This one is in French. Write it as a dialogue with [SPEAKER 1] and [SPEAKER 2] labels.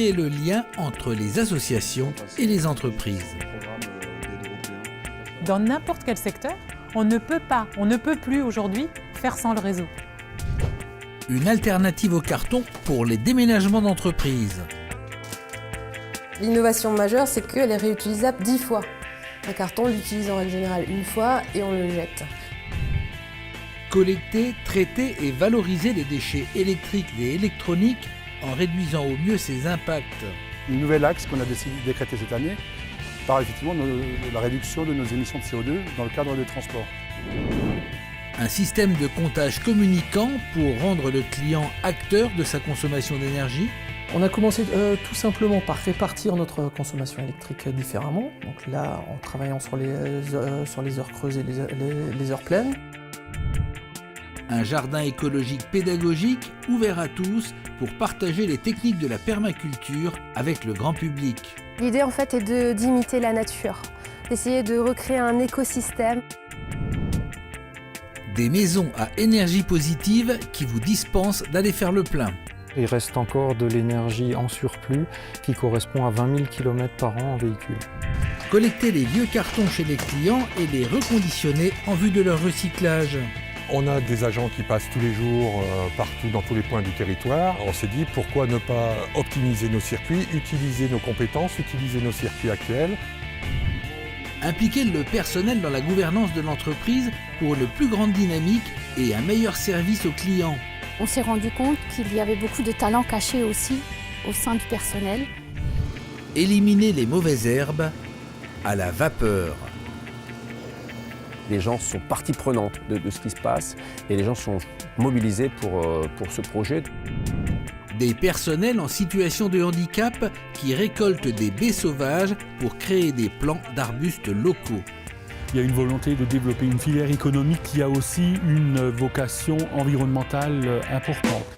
[SPEAKER 1] créer le lien entre les associations et les entreprises.
[SPEAKER 2] Dans n'importe quel secteur, on ne peut plus aujourd'hui faire sans le réseau.
[SPEAKER 1] Une alternative au carton pour les déménagements d'entreprises.
[SPEAKER 3] L'innovation majeure, c'est qu'elle est réutilisable 10 fois. Un carton, on l'utilise en règle générale une fois et on le jette.
[SPEAKER 1] Collecter, traiter et valoriser les déchets électriques et électroniques en réduisant au mieux ses impacts.
[SPEAKER 4] Un nouvel axe qu'on a décidé de décréter cette année par effectivement la réduction de nos émissions de CO2 dans le cadre des transports.
[SPEAKER 1] Un système de comptage communicant pour rendre le client acteur de sa consommation d'énergie.
[SPEAKER 5] On a commencé tout simplement par répartir notre consommation électrique différemment. Donc là, en travaillant sur les heures creuses et les heures pleines.
[SPEAKER 1] Un jardin écologique pédagogique ouvert à tous pour partager les techniques de la permaculture avec le grand public.
[SPEAKER 3] L'idée en fait est d'imiter la nature, d'essayer de recréer un écosystème.
[SPEAKER 1] Des maisons à énergie positive qui vous dispensent d'aller faire le plein.
[SPEAKER 6] Il reste encore de l'énergie en surplus qui correspond à 20 000 km par an en véhicule.
[SPEAKER 1] Collecter les vieux cartons chez les clients et les reconditionner en vue de leur recyclage.
[SPEAKER 7] On a des agents qui passent tous les jours partout dans tous les points du territoire. On s'est dit pourquoi ne pas optimiser nos circuits, utiliser nos compétences, utiliser nos circuits actuels.
[SPEAKER 1] Impliquer le personnel dans la gouvernance de l'entreprise pour une plus grande dynamique et un meilleur service aux clients.
[SPEAKER 8] On s'est rendu compte qu'il y avait beaucoup de talents cachés aussi au sein du personnel.
[SPEAKER 1] Éliminer les mauvaises herbes à la vapeur.
[SPEAKER 9] Les gens sont partie prenante de ce qui se passe et les gens sont mobilisés pour ce projet.
[SPEAKER 1] Des personnels en situation de handicap qui récoltent des baies sauvages pour créer des plants d'arbustes locaux.
[SPEAKER 10] Il y a une volonté de développer une filière économique qui a aussi une vocation environnementale importante.